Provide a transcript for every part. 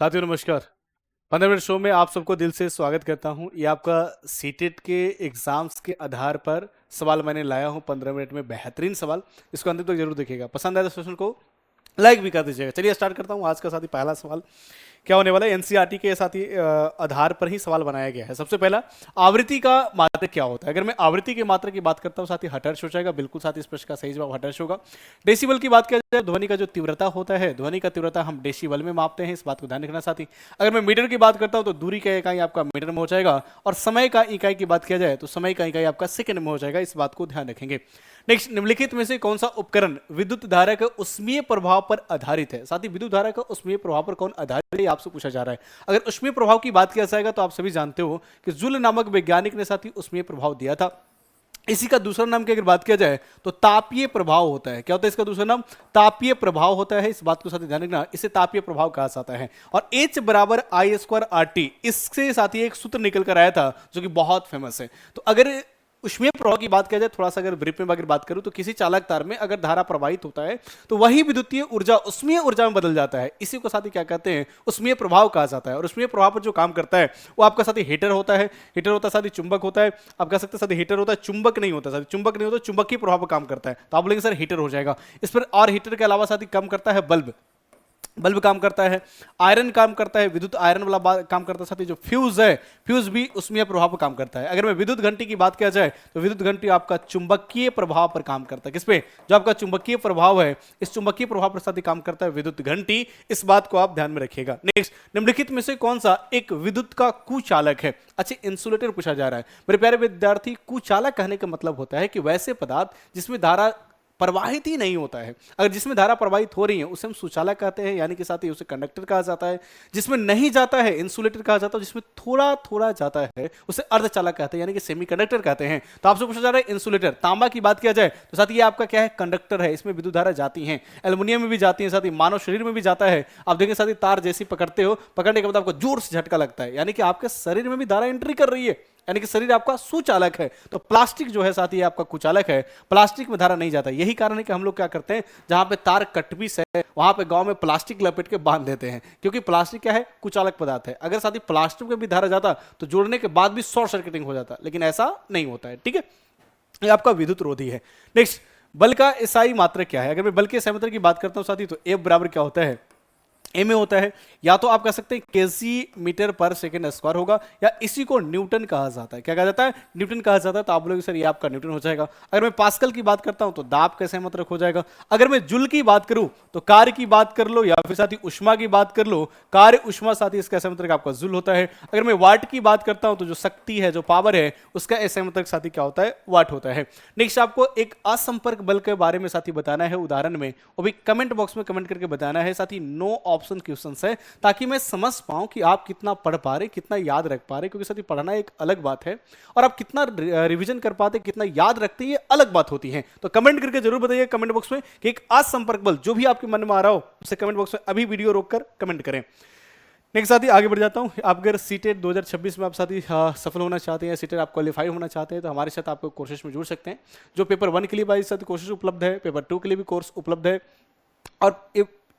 साथियों नमस्कार। 15 minute show में आप सबको दिल से स्वागत करता हूं। ये आपका सीटेट के एग्जाम्स के आधार पर सवाल मैंने लाया हूं। 15 मिनट में बेहतरीन सवाल, इसको अंत तक जरूर देखिएगा। पसंद आए तो सेशन को लाइक भी कर दीजिएगा। चलिए स्टार्ट करता हूं आज का साथी पहला सवाल। क्या होने वाला है, एनसीईआरटी के साथ ही आधार पर ही सवाल बनाया गया है। सबसे पहला, आवृत्ति का मात्रक क्या होता है। अगर मैं आवृत्ति के मात्रक की बात करता हूं साथी, हर्ट्ज हो जाएगा। बिल्कुल साथी, इस प्रश्न का सही जवाब हर्ट्ज होगा। डेसिबल की बात किया जाए, ध्वनि का जो तीव्रता होता है, ध्वनि का तीव्रता हम डेसिबल में मापते हैं, इस बात को ध्यान रखना साथी। अगर मैं मीटर की बात करता हूं तो दूरी का इकाई आपका मीटर में हो जाएगा, और समय का इकाई की बात किया जाए तो समय का इकाई आपका सेकंड में हो जाएगा, इस बात को ध्यान रखेंगे। नेक्स्ट, निम्नलिखित में से कौन सा उपकरण विद्युत धारा के उष्मीय प्रभाव पर आधारित है। साथ ही विद्युत धारा का उष्मीय प्रभाव पर कौन आधारित है, आपसे पूछा जा रहा है। अगर उष्मीय प्रभाव की बात किया जाएगा तो आप सभी जानते हो कि जूल नामक वैज्ञानिक ने साथ ही उष्मीय प्रभाव दिया था। इसी का दूसरा नाम की अगर बात किया जाए तो तापीय प्रभाव होता है। क्या होता है इसका दूसरा नाम? तापीय प्रभाव होता है, इस बात को साथ ही ध्यान रखना। इसे तापीय प्रभाव कहा जाता है। और H बराबर आई स्क्वायर आर टी, इससे साथ ही एक सूत्र निकल कर आया था जो कि बहुत फेमस है। तो अगर उष्मीय प्रभाव की बात किया जाए, थोड़ा सा अगर ब्रीफ में अगर बात करूं तो किसी चालक तार में अगर धारा प्रवाहित होता है तो वही विद्युतीय ऊर्जा उष्मीय ऊर्जा में बदल जाता है। इसी को साथ ही क्या कहते हैं? उष्मीय प्रभाव कहा जाता है। और उष्मीय प्रभाव पर जो काम करता है वो आपका साथ ही हीटर होता है। हीटर होता है साथ ही चुंबक होता है। आप कह सकते हैं साथ ही हीटर होता है, चुंबक नहीं होता। साथ ही चुंबक नहीं होता, चुंबकीय प्रभाव पर काम करता है। तो आप बोलेंगे सर हीटर हो जाएगा इस पर। और हीटर के अलावा साथ ही काम करता है बल्ब। बल्ब काम करता है, आयरन काम करता है, विद्युत आयरन वाला काम करता है। साथ ही जो फ्यूज है, फ्यूज भी उष्मीय प्रभाव पर काम करता है। अगर मैं विद्युत घंटी की बात किया जाए तो विद्युत घंटी आपका चुंबकीय प्रभाव पर काम करता है। किस पे? जो आपका चुंबकीय प्रभाव है, इस चुंबकीय प्रभाव पर साथ ही काम करता है विद्युत घंटी, इस बात को आप ध्यान में रखिएगा। नेक्स्ट, निम्नलिखित में से कौन सा एक विद्युत का कुचालक है। अच्छा, इंसुलेटर पूछा जा रहा है मेरे प्यारे विद्यार्थी। कुचालक कहने का मतलब होता है कि वैसे पदार्थ जिसमें धारा प्रवाहित ही नहीं होता है। अगर जिसमें धारा प्रवाहित हो रही है उसे हम सुचालक कहते हैं, यानी कि साथ ही उसे कंडक्टर कहा जाता है। जिसमें नहीं जाता है इंसुलेटर कहा जाता है। जिसमें थोड़ा थोड़ा जाता है उसे अर्धचालक कहते हैं, यानी कि सेमीकंडक्टर कहते हैं। तो आपसे पूछा जा रहा है इंसुलेटर। तांबा की बात किया जाए तो साथ ही ये आपका क्या है? कंडक्टर है। इसमें विद्युत धारा जाती है। एल्युमिनियम में भी जाती है, साथ ही मानव शरीर में भी जाता है। आप देखें साथ ही तार जैसी पकड़ते हो, पकड़ने के बाद आपको जोर से झटका लगता है, यानी कि आपके शरीर में भी धारा एंट्री कर रही है, यानी कि शरीर आपका सुचालक है। तो प्लास्टिक जो है साथ ही आपका कुचालक है। प्लास्टिक में धारा नहीं जाता। यही कारण है कि हम लोग क्या करते हैं, जहां पे तार कटपीस है वहां पे गांव में प्लास्टिक लपेट के बांध देते हैं, क्योंकि प्लास्टिक क्या है? कुचालक पदार्थ है। अगर साथ ही प्लास्टिक में भी धारा जाता तो जोड़ने के बाद भी शॉर्ट सर्किटिंग हो जाता, लेकिन ऐसा नहीं होता है। ठीक है, ये आपका विद्युत रोधी है। नेक्स्ट, बल का एसआई मात्रक क्या है। अगर मैं बल के एसआई मात्रक की बात करता हूं साथी, तो एफ बराबर क्या होता है? ए में होता है, या तो आप कह सकते हैं केजी मीटर पर सेकेंड स्क्वायर होगा, या इसी को न्यूटन कहा जाता है। क्या कहा जाता है? न्यूटन कहा जाता है। तो आप बोलोगे सर ये आपका न्यूटन हो जाएगा। अगर मैं पास्कल की बात करता हूं तो दाब का सहमत हो जाएगा। अगर मैं जूल की बात करूं तो कार्य की बात कर लो, या फिर साथ ही उष्मा की बात कर लो, कार्य उष्मा साथ ही इसका सहमत आपका जूल होता है। अगर मैं वाट की बात करता हूं तो जो शक्ति है, जो पावर है, उसका सहमत साथी क्या होता है? वाट होता है। नेक्स्ट, आपको एक असंपर्क बल के बारे में साथी बताना है उदाहरण में, वो भी कमेंट बॉक्स में कमेंट करके बताना है। साथ ही नो ऑप्शन क्वेश्चन है, ताकि मैं समझ पाऊं कि आप कितना पढ़ पा रहे, कितना याद रख पा रहे। क्योंकि साथी पढ़ना एक अलग बात है और आप कितना रिवीजन कर पाते, कितना याद रखते हैं, ये अलग बात होती है। तो कमेंट करके जरूर बताइए कमेंट बॉक्स में कि एक असंपर्क बल जो भी आपके मन में आ रहा हो उसे कमेंट बॉक्स में अभी वीडियो रोककर कमेंट करें। नेक्स्ट साथी आगे बढ़ जाता हूं। आप अगर सीटेट 2026 में आप साथी सफल होना चाहते हैं, सीटेट आप क्वालिफाई होना चाहते हैं, तो हमारे साथ आपको कोर्सेज में जुड़ सकते हैं। जो पेपर 1 के लिए हमारे साथ कोर्सेज उपलब्ध है, पेपर 2 के लिए भी कोर्स उपलब्ध है, और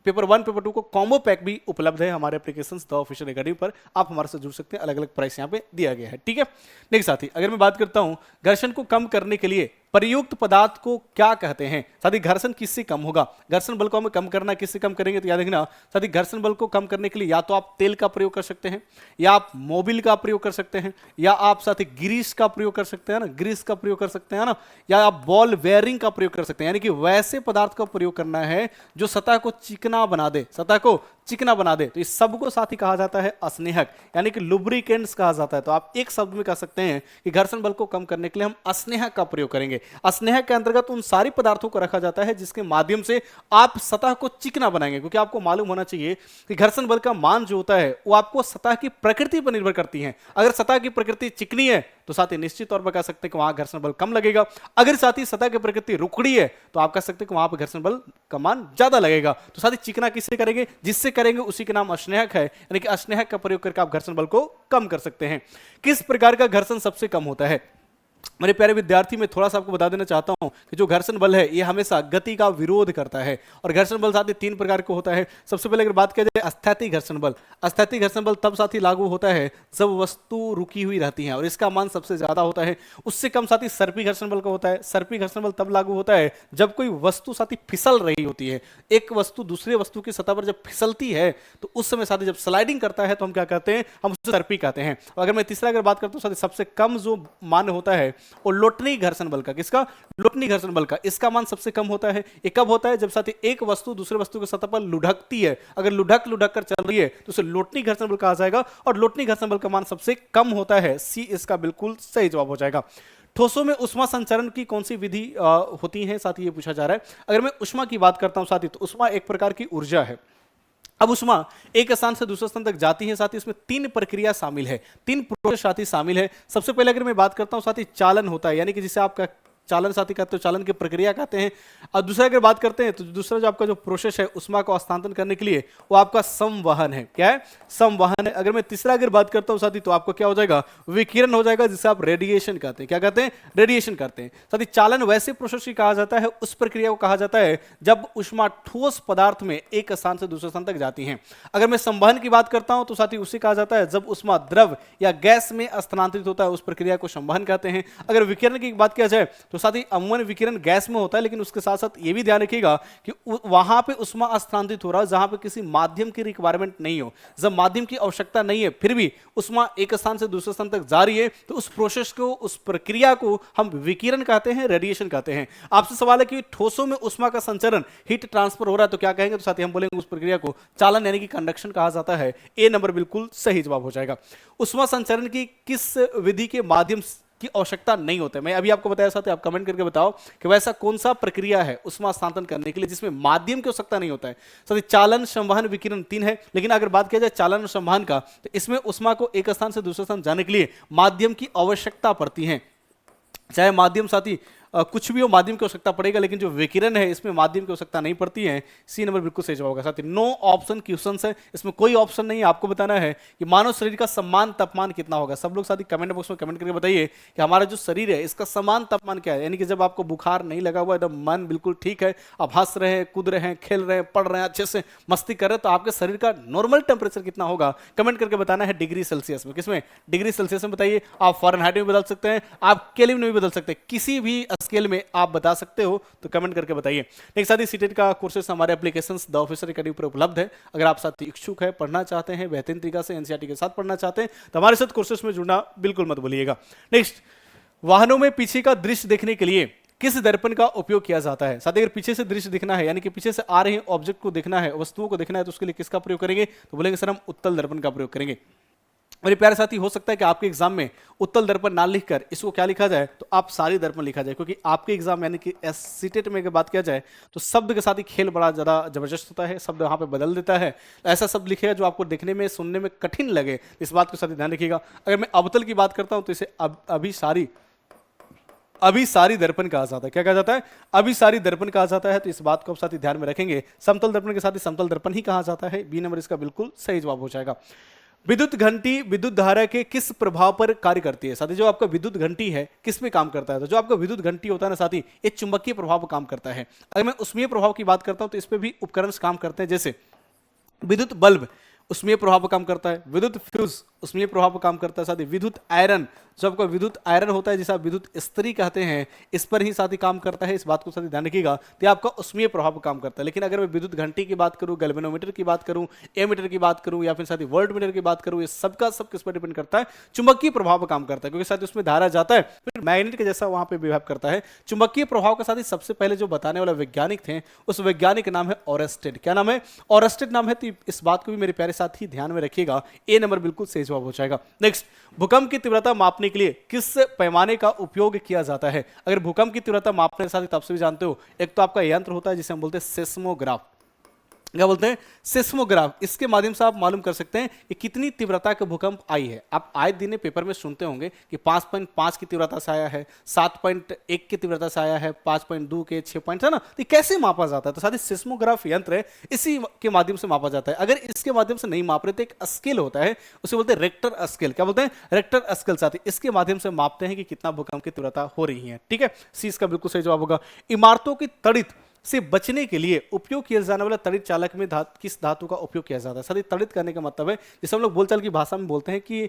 पेपर 1 पेपर 2 को कॉम्बो पैक भी उपलब्ध है हमारे एप्लीकेशन द ऑफिशियल एकेडमी पर। आप हमारे साथ जुड़ सकते हैं, अलग अलग प्राइस यहाँ पे दिया गया है। ठीक है, नेक्स्ट साथी अगर मैं बात करता हूं घर्षण को कम करने के लिए प्रयुक्त पदार्थ को क्या कहते हैं। साथी घर्षण किससे कम होगा? घर्षण बल को हमें कम करना, किससे कम करेंगे? तो याद रखना साथी, घर्षण बल को कम करने के लिए या तो आप तेल का प्रयोग कर सकते हैं, या आप मोबिल का प्रयोग कर सकते हैं, या आप साथी ग्रीस का प्रयोग कर सकते हैं ना, ग्रीस का प्रयोग कर सकते हैं ना, या आप बॉल वेयरिंग का प्रयोग कर सकते हैं। यानी कि वैसे पदार्थ का प्रयोग करना है जो सतह को चिकना बना दे, सतह को चिकना बना दे। तो इस सब को साथ ही कहा जाता है अस्नेहक, यानी कि लुब्रिकेंट्स कहा जाता है। तो आप एक शब्द में कह सकते हैं कि घर्षण बल को कम करने के लिए हम अस्नेहक का प्रयोग करेंगे। अस्नेहक के अंतर्गत उन सारी पदार्थों को रखा जाता है जिसके माध्यम से आप सतह को चिकना बनाएंगे। क्योंकि आपको मालूम होना चाहिए कि घर्षण बल का मान जो होता है वो आपको सतह की प्रकृति पर निर्भर करती है। अगर सतह की प्रकृति चिकनी है तो साथ ही निश्चित तौर पर कह सकते हैं कि वहां घर्षण बल कम लगेगा। अगर साथ ही सतह की प्रकृति रुखड़ी है तो आप कह सकते हैं कि वहां पर घर्षण बल का मान ज्यादा लगेगा। तो साथ ही चिकना किससे करेंगे? जिससे करेंगे उसी के नाम अस्नेहक है, यानी कि अस्नेहक का प्रयोग करके आप घर्षण बल को कम कर सकते हैं। किस प्रकार का घर्षण सबसे कम होता है? मेरे प्यारे विद्यार्थी, मैं थोड़ा सा आपको बता देना चाहता हूं कि जो घर्षण बल है ये हमेशा गति का विरोध करता है। और घर्षण बल साथी तीन प्रकार का होता है। सबसे पहले अगर बात किया जाए स्थैतिक घर्षण बल, स्थैतिक घर्षण बल तब साथी लागू होता है जब वस्तु रुकी हुई रहती है और इसका मान सबसे ज्यादा होता है। उससे कम साथी सर्पी घर्षण बल का होता है। सर्पी घर्षण बल तब लागू होता है जब कोई वस्तु साथी फिसल रही होती है। एक वस्तु दूसरे वस्तु की सतह पर जब फिसलती है तो उस समय साथी जब स्लाइडिंग करता है तो हम क्या कहते हैं, हम उसे सर्पी कहते हैं। और अगर मैं तीसरा अगर बात करता हूं साथी, सबसे कम जो मान होता है वो लोटनी घर्षण बल का। किसका? लोटनी घर्षण बल का। इसका मान सबसे कम होता है। ये कब होता है? जब साथी एक वस्तु दूसरे वस्तु की सतह पर लुढ़कती है। अगर लुढ़क लुढ़क कर चल रही है तो उसे लोटनी घर्षण बल कहा जाएगा और लोटनी घर्षण बल का मान सबसे कम होता है। सी इसका बिल्कुल सही जवाब हो जाएगा। ठोसों में उष्मा संचरण की कौन सी विधि होती है साथी, ये पूछा जा रहा है। अगर मैं उष्मा की बात करता हूं साथी, तो उष्मा एक प्रकार की ऊर्जा है। अब उष्मा एक स्थान से दूसरे स्थान तक जाती है साथी, इसमें तीन प्रक्रिया शामिल है, तीन प्रोसेस साथी शामिल है। सबसे पहले अगर मैं बात करता हूं साथी, चालन होता है, यानी कि जिसे आपका चालन साथी कहते हो, चालन की प्रक्रिया कहते हैं। और दूसरा अगर बात करते हैं तो दूसरा जो आपका जो प्रोसेस है उष्मा को हस्तांतरण करने के लिए, वो आपका संवहन है। क्या है? संवहन है। अगर मैं तीसरा अगर बात करता हूं साथी, तो आपको क्या हो जाएगा? विकिरण हो जाएगा, जिसे आप रेडिएशन कहते हैं। क्या कहते हैं? रेडिएशन करते हैं साथी। चालन वैसे प्रोसेस की कहा जाता है, उस प्रक्रिया को कहा जाता है जब उष्मा ठोस पदार्थ में एक स्थान से दूसरे स्थान तक जाती है। अगर मैं संवहन की बात करता हूं तो साथी उसे कहा जाता है जब उष्मा द्रव या गैस में स्थानांतरित होता है, उस प्रक्रिया को संवहन कहते हैं। अगर विकिरण की बात किया जाए तो साथी अम्लीय विकिरण गैस में होता है, लेकिन उसके साथ साथ ये भी ध्यान रखिएगा कि वहां पे उष्मा स्थानांतरित हो रहा है जहां पे किसी माध्यम की रिक्वायरमेंट नहीं हो। जब माध्यम की आवश्यकता नहीं है फिर भी उष्मा एक स्थान से दूसरे स्थान तक जा रही है, तो उस प्रोसेस को, उस प्रक्रिया को हम विकिरण कहते हैं, रेडिएशन कहते हैं। आपसे सवाल है कि ठोसों में उष्मा का संचरण, हीट ट्रांसफर हो रहा है, तो क्या कहेंगे? तो साथी हम बोलेंगे उस प्रक्रिया को चालन यानी कि कंडक्शन कहा जाता है। ए नंबर बिल्कुल सही जवाब हो जाएगा। उष्मा संचरण की किस विधि के माध्यम की आवश्यकता नहीं होता है? मैं अभी आपको बताया साथी, आप कमेंट करके बताओ कि वैसा कौन सा प्रक्रिया है उष्मा हस्तांतरण करने के लिए जिसमें माध्यम की आवश्यकता नहीं होता है। साथी चालन, संवहन, विकिरण तीन है, लेकिन अगर बात किया जाए चालन और संवहन का, तो इसमें उष्मा को एक स्थान से दूसरे स्थान जाने के लिए माध्यम की आवश्यकता पड़ती है। चाहे माध्यम साथी कुछ भी हो, माध्यम की आवश्यकता पड़ेगा, लेकिन जो विकिरण है इसमें माध्यम की आवश्यकता नहीं पड़ती है। सी नंबर बिल्कुल सही जवाब होगा साथी। नो ऑप्शन क्वेश्चन है, इसमें कोई ऑप्शन नहीं है। आपको बताना है कि मानव शरीर का समान तापमान कितना होगा। सब लोग साथी कमेंट बॉक्स में कमेंट करके बताइए कि हमारा जो शरीर है इसका समान तापमान क्या है। यानी कि जब आपको बुखार नहीं लगा हुआ, एकदम मन बिल्कुल ठीक है, आप हंस रहे हैं, कूद रहे हैं, खेल रहे हैं, पढ़ रहे हैं, अच्छे से मस्ती कर रहे हैं, तो आपके शरीर का नॉर्मल टेम्परेचर कितना होगा? कमेंट करके बताना है डिग्री सेल्सियस में। किसमें? डिग्री सेल्सियस में बताइए। आप फ़ारेनहाइट में बदल सकते हैं, आप केल्विन में भी बदल सकते हैं, किसी भी स्केल में आप बता सकते हो, तो कमेंट करके बताइए। नेक्स्ट साथी, सीटेट का कोर्सेस हमारे एप्लीकेशंस द ऑफिसर अकेडमी पर उपलब्ध है। अगर आप साथी इच्छुक है, पढ़ना चाहते हैं, बेहतरीन तरीका से एनसीईआरटी के साथ पढ़ना चाहते हैं, तो हमारे साथ कोर्सेस में जुड़ना बिल्कुल मत भूलिएगा। नेक्स्ट, वाहनों में पीछे का दृश्य देखने के लिए किस दर्पण का उपयोग किया जाता है? साथ ही अगर पीछे से दृश्य दिखना है, यानी कि पीछे से आ रहे ऑब्जेक्ट को देखना है, वस्तुओं को देखना है, तो उसके लिए किसका प्रयोग करेंगे? तो बोलेंगे सर हम उत्तल दर्पण का प्रयोग करेंगे। मेरे प्यारे साथी, हो सकता है कि आपके एग्जाम में उत्तल दर्पण ना लिखकर इसको क्या लिखा जाए, तो आप सारी दर्पण लिखा जाए, क्योंकि आपके एग्जाम यानी कि सीटेट में अगर बात किया जाए तो शब्द के साथ ही खेल बड़ा ज़्यादा जबरदस्त होता है, शब्द वहाँ पे बदल देता है। ऐसा शब्द लिखेगा जो आपको देखने में, सुनने में कठिन लगे, इस बात को साथ ही ध्यान रखिएगा। अगर मैं अवतल की बात करता हूँ तो इसे अभिसारी दर्पण कहा जाता है। क्या कहा जाता है? अभिसारी दर्पण कहा जाता है, तो इस बात को आप साथ ही ध्यान में रखेंगे। समतल दर्पण के साथ ही समतल दर्पण ही कहा जाता है। बी नंबर इसका बिल्कुल सही जवाब हो जाएगा। विद्युत घंटी विद्युत धारा के किस प्रभाव पर कार्य करती है? साथी जो आपका विद्युत घंटी है किस में काम करता है? तो जो आपका विद्युत घंटी होता है ना साथी, ये चुंबकीय प्रभाव पर काम करता है। अगर मैं उष्मीय प्रभाव की बात करता हूं तो इस पे भी उपकरण काम करते हैं, जैसे विद्युत बल्ब उष्मीय प्रभाव पर काम करता है, विद्युत फ्यूज उष्मीय प्रभाव पर काम करता है, साथ ही विद्युत आयरन, जो आपका विद्युत आयरन होता है जिसे आप विद्युत स्त्री कहते हैं, इस पर ही साथ ही काम करता है। इस बात को साथ ही ध्यान रखिएगा, तो आपका उष्मीय प्रभाव पर काम करता है। लेकिन अगर मैं विद्युत घंटी की बात करूं, गैल्वेनोमीटर की बात करूं, एमीटर की बात करूं, या फिर साथ ही वोल्ट मीटर की बात करूं, ये सबका सब किस पर डिपेंड करता है? चुंबकीय प्रभाव पर काम करता है, क्योंकि साथ ही उसमें धारा जाता है, फिर मैग्नेट के जैसा वहां पर बिहेव करता है। चुंबकीय प्रभाव के साथ ही सबसे पहले जो बताने वाला वैज्ञानिक थे, उस वैज्ञानिक का नाम है ओरेस्टेड। क्या नाम है? ओरेस्टेड नाम है। तो इस बात को भी मेरे प्यारे साथ ही ध्यान में रखिएगा। ए नंबर बिल्कुल सही जवाब हो जाएगा। नेक्स्ट, भूकंप की तीव्रता मापने के लिए किस पैमाने का उपयोग किया जाता है? अगर भूकंप की तीव्रता मापने के साथ ही, तब से भी जानते हो, एक तो आपका यंत्र होता है जिसे हम बोलते हैं सेस्मोग्राफ। क्या बोलते हैं, सिस्मोग्राफ। इसके माध्यम से आप मालूम कर सकते हैं कि कितनी तीव्रता का भूकंप आई है। आप आए दिन पेपर में सुनते होंगे कि 5.5 की तीव्रता से आया है, 7.1 की तीव्रता से आया है, 5.2 के, 6 पॉइंट, है ना। तो ये कैसे मापा जाता है? तो साथ सिस्मोग्राफ यंत्र है, इसी के माध्यम से मापा जाता है। अगर इसके माध्यम से नहीं माप रहे तो एक स्केल होता है, उसे बोलते हैं रेक्टर स्केल। क्या बोलते हैं? Richter scale. साथी इसके माध्यम से मापते हैं कि कितना भूकंप की तीव्रता हो रही है। ठीक है, सी इसका बिल्कुल सही जवाब होगा। इमारतों की तड़ित से बचने के लिए उपयोग किया जाने वाला तड़ित चालक में किस धातु का उपयोग किया जाता है? साथी तड़ित करने का मतलब है, जिसे हम लोग बोलचाल की भाषा में बोलते हैं कि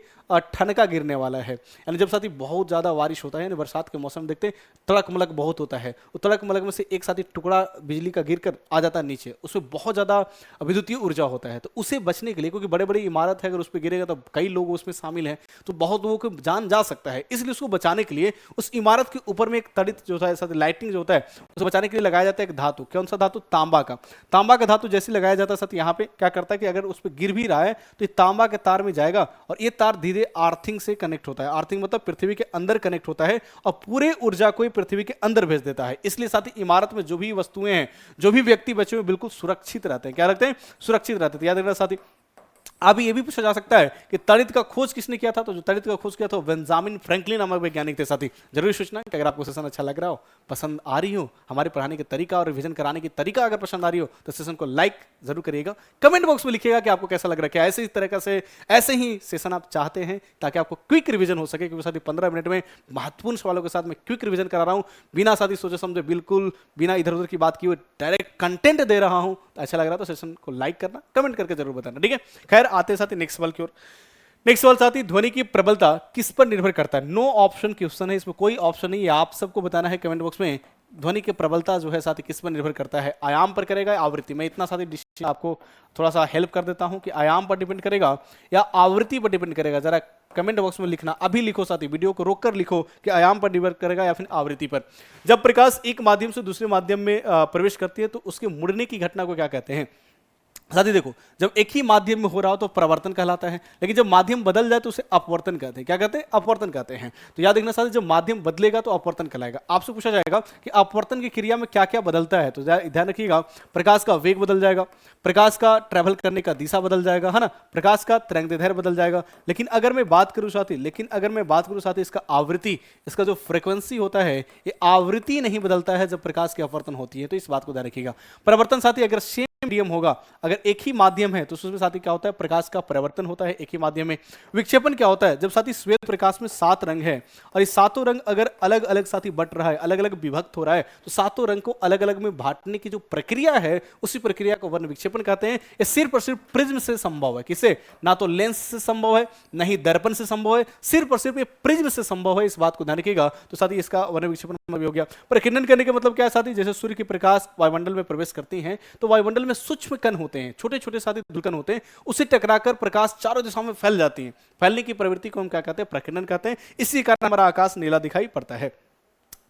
ठनका गिरने वाला है। यानी जब साथी बहुत ज्यादा बारिश होता है, यानी बरसात के मौसम में देखते हैं तड़क मलक बहुत होता है, वो तड़क मलक में से एक साथी टुकड़ा बिजली का गिर कर आ जाता है नीचे, उसमें बहुत ज्यादा विद्युतीय ऊर्जा होता है। तो उसे बचने के लिए, क्योंकि बड़े बड़ी इमारत है, अगर उस पर गिरेगा तो कई लोग उसमें शामिल हैं, तो बहुत लोगों की जान जा सकता है। इसलिए उसको बचाने के लिए उस इमारत के ऊपर में एक तड़ित जो है, लाइटिंग जो होता है, उसे बचाने के लिए लगाया जाता है एक धातु। कौन सा धातु? तांबा का। तांबा का धातु जैसे लगाया जाता है साथ, यहाँ पे क्या करता है कि अगर उस पर गिर भी रहा है तो ये तांबा के तार में जाएगा और ये तार धीरे आर्थिंग से कनेक्ट होता है। आर्थिंग मतलब पृथ्वी के अंदर कनेक्ट होता है और पूरे ऊर्जा को पृथ्वी के अंदर भेज देता है। इसलिए साथ ही इमारत में जो भी वस्तुएं हैं, जो भी व्यक्ति बचे हुए, बिल्कुल सुरक्षित रहते हैं। क्या रखते हैं? सुरक्षित रहते हैं। याद रखना साथी। अब ये भी पूछा जा सकता है कि तड़ित का खोज किसने किया था? तो जो तड़ित का खोज किया था बेंजामिन फ्रैंकलिन नामक वैज्ञानिक थे। साथी जरूर सोचना कि अगर आपको सेशन अच्छा लग रहा हो, पसंद आ रही हो, हमारे पढ़ाने के तरीका और रिवीजन कराने की तरीका अगर पसंद आ रही हो, तो सेशन को लाइक जरूर करिएगा। कमेंट बॉक्स में लिखिएगा कि आपको कैसा लग रहा है, क्या ऐसे ही तरीका से ऐसे ही सेशन आप चाहते हैं, ताकि आपको क्विक रिवीजन हो सके। क्योंकि साथी 15 मिनट में महत्वपूर्ण सवालों के साथ मैं क्विक रिवीजन करा रहा हूँ, बिना साथी सोचे समझे, बिल्कुल बिना इधर उधर की बात की हुई डायरेक्ट कंटेंट दे रहा हूँ। अच्छा लग रहा है तो सेशन को लाइक करना, कमेंट करके जरूर बताना। ठीक है, खैर आते साथी नेक्स्ट सवाल की ओर। नेक्स्ट सवाल साथी, ध्वनि की प्रबलता किस पर निर्भर करता है? नो ऑप्शन क्वेश्चन है, इसमें कोई ऑप्शन नहीं है, आप सबको बताना है कमेंट बॉक्स में। ध्वनि की प्रबलता जो है साथी किस पर निर्भर करता है? आयाम पर करेगा, आवृत्ति? मैं इतना साथी डिसीजन आपको थोड़ा सा हेल्प कर देता हूं कि आयाम पर डिपेंड करेगा या आवृत्ति पर डिपेंड करेगा। जरा कमेंट बॉक्स में लिखना, अभी लिखो साथी, वीडियो को रोककर लिखो कि आयाम पर डिपेंड करेगा या फिर आवृत्ति पर। जब प्रकाश एक माध्यम से दूसरे माध्यम में प्रवेश करती है तो उसके मुड़ने की घटना को क्या कहते हैं? साथी देखो, जब एक ही माध्यम में हो रहा हो तो प्रवर्तन कहलाता है, लेकिन जब माध्यम बदल जाए तो उसे अपवर्तन कहते हैं। क्या कहते हैं? अपवर्तन कहते हैं। तो याद रखना साथी, जब माध्यम बदलेगा तो अपवर्तन कहलाएगा। आपसे पूछा जाएगा कि अपवर्तन की क्रिया में क्या क्या बदलता है, तो ध्यान रखिएगा, प्रकाश का वेग बदल जाएगा, प्रकाश का ट्रैवल करने का दिशा बदल जाएगा, है ना, प्रकाश का तरंगदैर्घ्य बदल जाएगा। लेकिन अगर मैं बात करूं साथी इसका आवृत्ति, इसका जो फ्रीक्वेंसी होता है, ये आवृत्ति नहीं बदलता है जब प्रकाश की अपवर्तन होती है। तो इस बात को ध्यान रखिएगा। परिवर्तन साथी अगर मीडियम होगा, अगर एक ही माध्यम है तो उसमें साथी क्या होता है? प्रकाश का परिवर्तन होता है एक ही माध्यम में। विक्षेपण क्या होता है? जब साथी श्वेत प्रकाश में 7 रंग है और इस सातों रंग अगर अलग अलग साथी बट रहा है, अलग अलग विभक्त हो रहा है, तो सातों रंग को अलग अलग में बांटने की जो प्रक्रिया है, उसी प्रक्रिया को वर्ण विक्षेपण कहते हैं। ये सिर्फ और सिर्फ प्रिज्म से संभव है। किससे? ना तो लेंस से संभव है, ना ही दर्पण से संभव है, सिर्फ और सिर्फ ये प्रिज्म से संभव है। इस बात को ध्यान रखिएगा। तो साथी इसका वर्ण विक्षेपण हो गया। प्रकीर्णन करने का मतलब क्या है साथी? जैसे सूर्य की प्रकाश वायुमंडल में प्रवेश करती है तो वायुमंडल में सूक्ष्म कण होते हैं, छोटे छोटे साथी धूलकण होते हैं, उसे टकराकर प्रकाश चारों दिशाओं में फैल जाती है। फैलने की प्रवृत्ति को हम क्या कहते हैं? प्रकीर्णन कहते हैं। इसी कारण हमारा आकाश नीला दिखाई पड़ता है।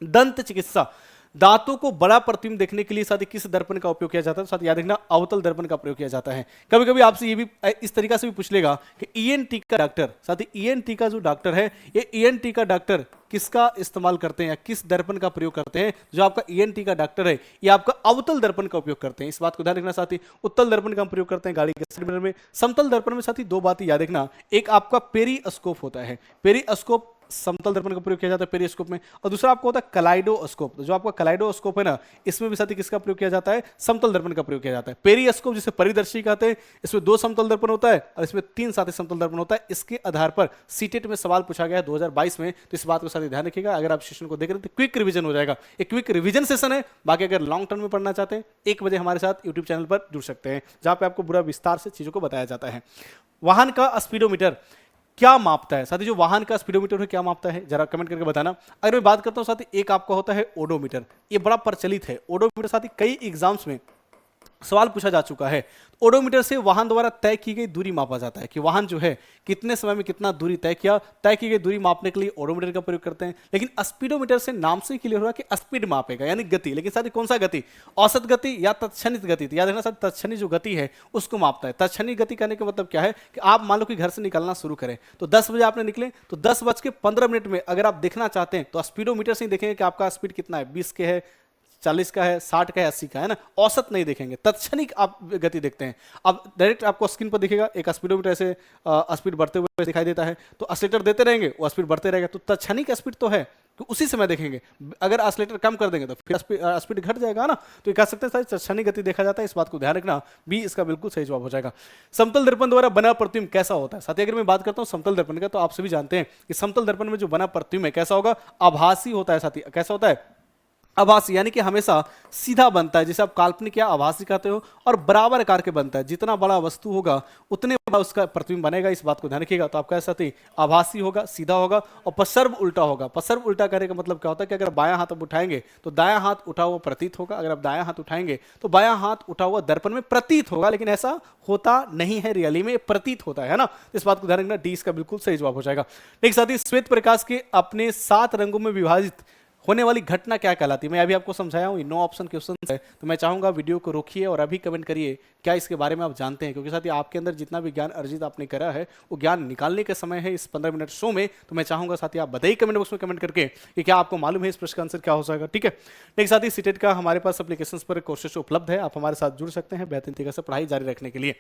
दंत चिकित्सा, दांतों को बड़ा प्रतिबिंब देखने के लिए साथी किस दर्पण का उपयोग किया जाता है? तो साथी याद रखना, अवतल दर्पण का प्रयोग किया जाता है। कभी कभी आपसे ये भी इस तरीका से भी पूछ लेगा कि ईएनटी का डॉक्टर, साथी ईएनटी का जो डॉक्टर है, ये ईएनटी का डॉक्टर किसका इस्तेमाल करते हैं या किस दर्पण का प्रयोग करते हैं? जो आपका ईएनटी का डॉक्टर है ये आपका अवतल दर्पण का उपयोग करते हैं। इस बात को ध्यान रखना साथी। उत्तल दर्पण का हम प्रयोग करते हैं गाड़ी के साइड मिरर में। समतल दर्पण में साथी दो बातें याद रखना, एक आपका पेरिस्कोप होता है, पेरिस्कोप समतल दर्पण का प्रयोग किया जाता है पेरिस्कोप में, और दूसरा आपको होता है कलाइडोस्कोप। जो आपका कलाइडोस्कोप है ना, इसमें भी साथी किसका प्रयोग किया जाता है? समतल दर्पण का प्रयोग किया जाता है। पेरिस्कोप जिसे परिदर्शी कहते हैं, इसमें 2 समतल दर्पण होता है और इसमें 3 साथी समतल दर्पण होता है। इसके आधार पर सीटेट में सवाल पूछा गया है 2022 में, तो इस बात को साथी ध्यान रखिएगा। अगर आप सेशन को देख रहे हैं तो क्विक रिवीजन हो जाएगा, एक क्विक रिवीजन सेशन है। बाकी अगर लॉन्ग टर्म में पढ़ना चाहते हैं 1 बजे हमारे साथ यूट्यूब चैनल पर जुड़ सकते हैं, जहां पे आपको पूरा विस्तार से चीजों को बताया जाता है। वाहन का स्पीडोमीटर क्या मापता है? साथी जो वाहन का स्पीडोमीटर है क्या मापता है? जरा कमेंट करके बताना। अगर मैं बात करता हूं साथी, एक आपका होता है ओडोमीटर, ये बड़ा प्रचलित है। ओडोमीटर साथी कई एग्जाम्स में सवाल पूछा जा चुका है। ओडोमीटर से वाहन द्वारा तय की गई दूरी मापा जाता है कि वाहन जो है कितने समय में कितना दूरी तय किया। तय की गई दूरी मापने के लिए ओडोमीटर का प्रयोग करते हैं। लेकिन स्पीडोमीटर से नाम से क्लियर हो रहा है कि स्पीड मापेगा, यानी गति। लेकिन साथी कौन सा गति? औसत गति या तत्क्षणिक गति? तो याद रखना साथी, तत्क्षणिक जो गति है उसको मापता है। तत्क्षणिक गति करने का मतलब क्या है कि आप मान लो कि घर से निकलना शुरू करें तो 10 बजे आपने निकले, तो 10:15 में अगर आप देखना चाहते हैं तो स्पीडोमीटर से ही देखेंगे कि आपका स्पीड कितना है, 20 के है, 40 का है, 60 का है, 80 का है ना, औसत नहीं देखेंगे, तत्क्षणिक आप गति देखते हैं। अब डायरेक्ट आपको स्क्रीन पर दिखेगा एक स्पीडोमीटर ऐसे स्पीड बढ़ते हुए दिखाई देता है, तो एक्सीलरेटर देते रहेंगे वो स्पीड बढ़ते रहेगा, तो तत्क्षणिक स्पीड तो है, तो उसी समय देखेंगे। अगर एक्सीलरेटर कम कर देंगे तो फिर स्पीड घट जाएगा ना, तो ये कह सकते हैं सर तत्क्षणिक गति देखा जाता है, इस बात को ध्यान रखना, बी इसका बिल्कुल सही जवाब हो जाएगा। समतल दर्पण द्वारा बना प्रतिबिंब कैसा होता है? साथी अगर मैं बात करता हूं समतल दर्पण का, तो आप सभी जानते हैं कि समतल दर्पण में जो बना प्रतिबिंब है कैसा होगा? आभासी होता है साथी। कैसा होता है? आभासी, यानी कि हमेशा सीधा बनता है, जिसे आप काल्पनिक या आभासी कहते हो, और बराबर आकार के बनता है। जितना बड़ा वस्तु होगा उतने बड़ा उसका प्रतिबिंब बनेगा, इस बात को ध्यान रखिएगा। तो आप कह सकते हैं आभासी होगा, सीधा होगा और पसर्व उल्टा होगा। पसर्व उल्टा करने का मतलब क्या होता है कि अगर बायां हाथ आप उठाएंगे तो दायां हाथ उठा हुआ प्रतीत होगा, अगर आप दायां हाथ उठाएंगे तो बायां हाथ उठा हुआ दर्पण में प्रतीत होगा, लेकिन ऐसा होता नहीं है, रियली में प्रतीत होता है ना। इस बात को ध्यान रखना, डी इसका बिल्कुल सही जवाब हो जाएगा। नेक्स्ट साथी, श्वेत प्रकाश के अपने 7 रंगों में विभाजित होने वाली घटना क्या कहलाती है? मैं अभी आपको समझाया हूं, नो ऑप्शन क्वेश्चन है, तो मैं चाहूंगा वीडियो को रोकिए और अभी कमेंट करिए क्या इसके बारे में आप जानते हैं, क्योंकि साथी आपके अंदर जितना भी ज्ञान अर्जित आपने करा है वो ज्ञान निकालने के समय है इस 15 मिनट शो में। तो मैं चाहूंगा साथी आप बताइए कमेंट बॉक्स में कमेंट करके कि क्या आपको मालूम है इस प्रश्न का आंसर क्या हो जाएगा। ठीक है, नेक्स्ट साथी, सीटेट का हमारे पास एप्लीकेशन पर कोर्सेज उपलब्ध है, आप हमारे साथ जुड़ सकते हैं बेहतरीन तरीके से पढ़ाई जारी रखने के लिए।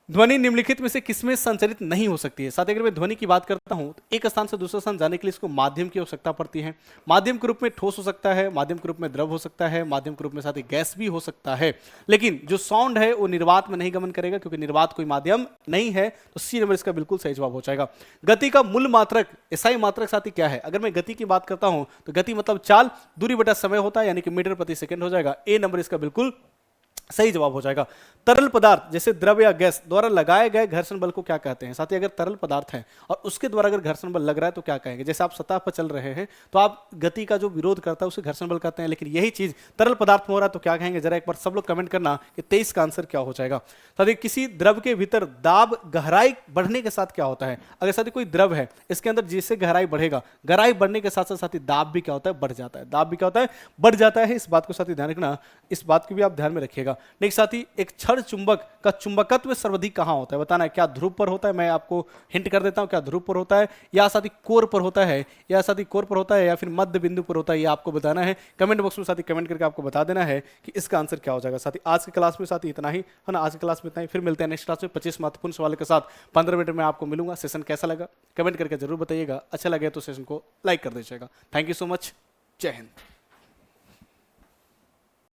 ध्वनि निम्नलिखित में से किसमें संचरित नहीं हो सकती है? साथ ही अगर मैं ध्वनि की बात करता हूं तो एक स्थान से दूसरे स्थान जाने के लिए इसको माध्यम की आवश्यकता पड़ती है। माध्यम के रूप में ठोस हो सकता है, माध्यम के रूप में द्रव हो सकता है, माध्यम के रूप में साथ ही गैस भी हो सकता है, लेकिन जो साउंड है वो निर्वात में नहीं गमन करेगा, क्योंकि निर्वात कोई माध्यम नहीं है। तो सी नंबर इसका बिल्कुल सही जवाब हो जाएगा। गति का मूल मात्रक एसआई मात्रक साथी क्या है? अगर मैं गति की बात करता हूं तो गति मतलब चाल, दूरी बटा समय होता है, यानी कि मीटर प्रति सेकंड हो जाएगा। ए नंबर इसका बिल्कुल सही जवाब हो जाएगा। तरल पदार्थ जैसे द्रव या गैस द्वारा लगाए गए घर्षण बल को क्या कहते हैं? साथ ही अगर तरल पदार्थ है और उसके द्वारा अगर घर्षण बल लग रहा है तो क्या कहेंगे? जैसे आप सतह पर चल रहे हैं तो आप गति का जो विरोध करता है उसे घर्षण बल कहते हैं, लेकिन यही चीज तरल पदार्थ में हो रहा है तो क्या कहेंगे? जरा एक बार सब लोग कमेंट करना कि 23 का आंसर क्या हो जाएगा। साथ ही किसी द्रव के भीतर दाब गहराई बढ़ने के साथ क्या होता है? अगर साथ ही कोई द्रव है इसके अंदर जैसे गहराई बढ़ेगा, गहराई बढ़ने के साथ साथ ही दाब भी क्या होता है? बढ़ जाता है। दाब भी क्या होता है? बढ़ जाता है। इस बात को साथ ही ध्यान रखना, इस बात को भी आप ध्यान में रखिएगा। नेक्स्ट साथी, एक क्षण चुंबक का चुंबकत्व सर्वाधिक कहां होता है? बताना है क्या ध्रुव पर होता है? मैं आपको हिंट कर देता हूं, क्या ध्रुव पर होता है, या साथी कोर पर होता है, या साथी कोर पर होता है, या फिर मध्य बिंदु पर होता है? ये आपको बताना है। कमेंट बॉक्स में साथी कमेंट करके आपको बता देना है कि इसका आंसर क्या हो जाएगा। साथी आज की क्लास में साथी इतना ही है ना, आज की क्लास में इतना ही। फिर मिलते हैं नेक्स्ट क्लास में 25 महत्वपूर्ण सवाल के साथ। 15 मिनट में आपको मिलूंगा। सेशन कैसा लगा कमेंट करके जरूर बताइएगा, अच्छा लगे तो सेशन को लाइक कर दीजिएगा। थैंक यू सो मच, जय हिंद।